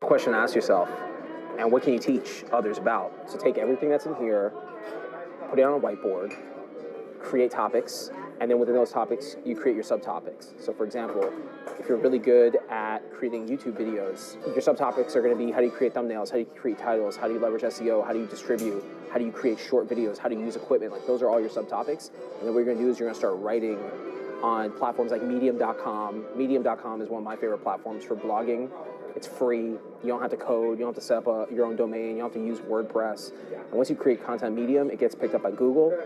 Question to ask yourself, and what can you teach others about? So take everything that's in here, put it on a whiteboard, create topics, and then within those topics, you create your subtopics. So for example, if you're really good at creating YouTube videos, your subtopics are gonna be how do you create thumbnails, how do you create titles, how do you leverage SEO, how do you distribute, how do you create short videos, how do you use equipment, like those are all your subtopics. And then what you're gonna do is you're gonna start writing on platforms like medium.com. Medium.com is one of my favorite platforms for blogging. It's free, you don't have to code, you don't have to set up your own domain, you don't have to use WordPress. And once you create content Medium, it gets picked up by Google.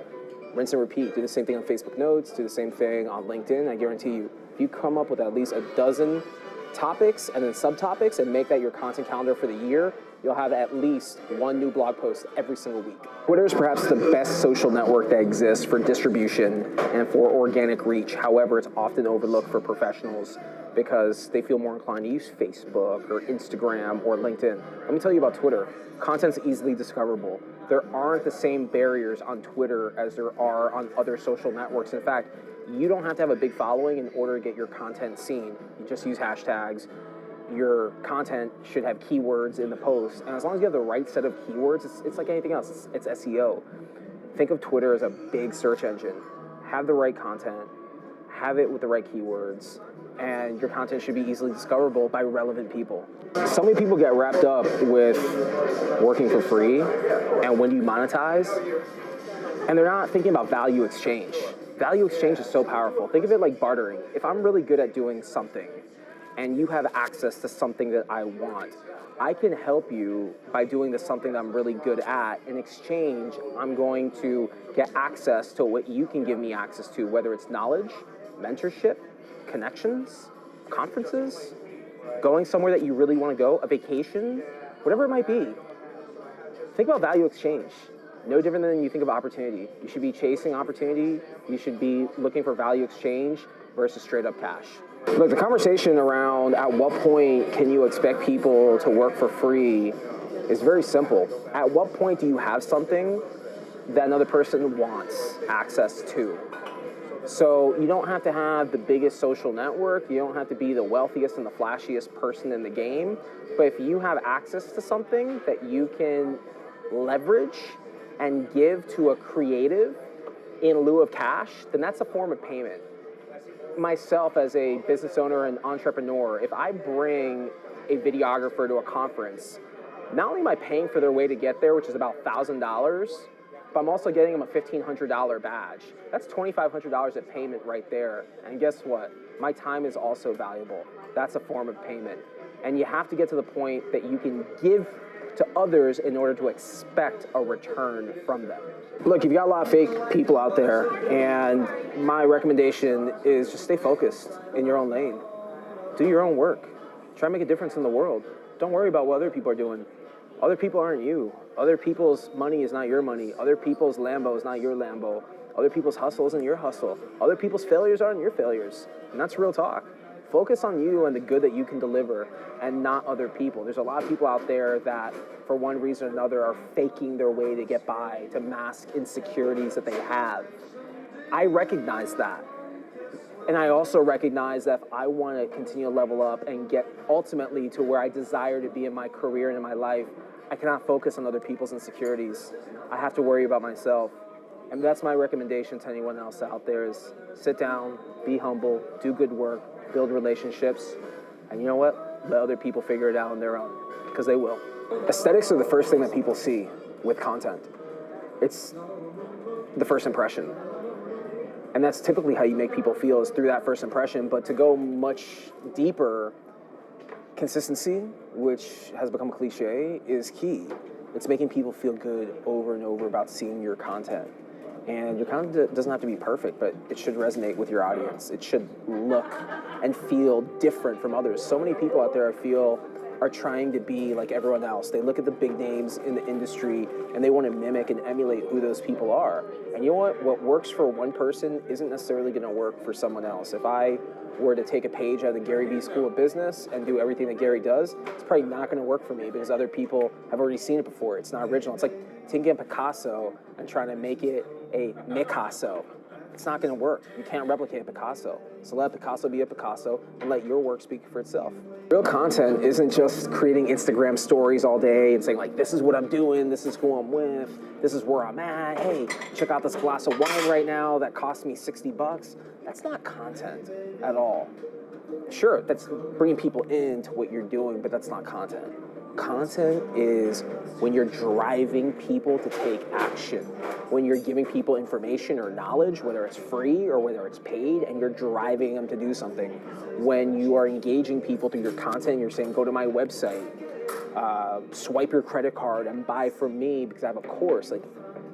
Rinse and repeat, do the same thing on Facebook Notes, do the same thing on LinkedIn. I guarantee you, if you come up with at least a dozen topics and then subtopics and make that your content calendar for the year, you'll have at least one new blog post every single week. Twitter is perhaps the best social network that exists for distribution and for organic reach. However, it's often overlooked for professionals because they feel more inclined to use Facebook or Instagram or LinkedIn. Let me tell you about Twitter. Content's easily discoverable. There aren't the same barriers on Twitter as there are on other social networks. In fact, you don't have to have a big following in order to get your content seen. You just use hashtags. Your content should have keywords in the post. And as long as you have the right set of keywords, it's like anything else, it's SEO. Think of Twitter as a big search engine. Have the right content, have it with the right keywords, and your content should be easily discoverable by relevant people. So many people get wrapped up with working for free and when do you monetize, and they're not thinking about value exchange. Value exchange is so powerful. Think of it like bartering. If I'm really good at doing something and you have access to something that I want, I can help you by doing something that I'm really good at. In exchange, I'm going to get access to what you can give me access to, whether it's knowledge, mentorship, connections, conferences, going somewhere that you really want to go, a vacation, whatever it might be. Think about value exchange. No different than you think of opportunity. You should be chasing opportunity. You should be looking for value exchange versus straight up cash. Look, the conversation around at what point can you expect people to work for free is very simple. At what point do you have something that another person wants access to? So you don't have to have the biggest social network. You don't have to be the wealthiest and the flashiest person in the game. But if you have access to something that you can leverage and give to a creative in lieu of cash, then that's a form of payment. Myself as a business owner and entrepreneur, if I bring a videographer to a conference, not only am I paying for their way to get there, which is about $1,000, but I'm also getting them a $1,500 badge. That's $2,500 of payment right there. And guess what? My time is also valuable. That's a form of payment. And you have to get to the point that you can give to others in order to expect a return from them. Look, you've got a lot of fake people out there, and my recommendation is just stay focused in your own lane. Do your own work. Try to make a difference in the world. Don't worry about what other people are doing. Other people aren't you. Other people's money is not your money. Other people's Lambo is not your Lambo. Other people's hustle isn't your hustle. Other people's failures aren't your failures. And that's real talk. Focus on you and the good that you can deliver and not other people. There's a lot of people out there that, for one reason or another, are faking their way to get by, to mask insecurities that they have. I recognize that. And I also recognize that if I want to continue to level up and get ultimately to where I desire to be in my career and in my life, I cannot focus on other people's insecurities. I have to worry about myself. And that's my recommendation to anyone else out there is sit down, be humble, do good work, build relationships, and you know what? Let other people figure it out on their own, because they will. Aesthetics are the first thing that people see with content. It's the first impression. And that's typically how you make people feel, is through that first impression. But to go much deeper, consistency, which has become cliche, is key. It's making people feel good over and over about seeing your content. And your content doesn't have to be perfect, but it should resonate with your audience. It should look and feel different from others. So many people out there, I feel, are trying to be like everyone else. They look at the big names in the industry and they want to mimic and emulate who those people are. And you know what? What works for one person isn't necessarily going to work for someone else. If I were to take a page out of the Gary Vee School of Business and do everything that Gary does, it's probably not going to work for me because other people have already seen it before. It's not original. It's like taking a Picasso and trying to make it a Micasso. It's not going to work. You can't replicate Picasso. So let Picasso be a Picasso and let your work speak for itself. Real content isn't just creating Instagram stories all day and saying like, this is what I'm doing, this is who I'm with, this is where I'm at. Hey, check out this glass of wine right now that cost me 60 bucks. That's not content at all. Sure, that's bringing people into what you're doing, but that's not content. Content is when you're driving people to take action, when you're giving people information or knowledge, whether it's free or whether it's paid, and you're driving them to do something. When you are engaging people through your content, you're saying, go to my website, swipe your credit card and buy from me because I have a course. Like,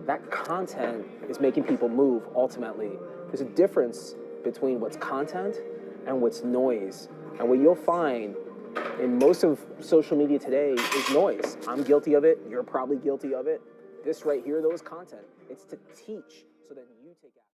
that content is making people move ultimately. There's a difference between what's content and what's noise. And what you'll find in most of social media today is noise. I'm guilty of it. You're probably guilty of it. This right here, though, is content. It's to teach so that you take action.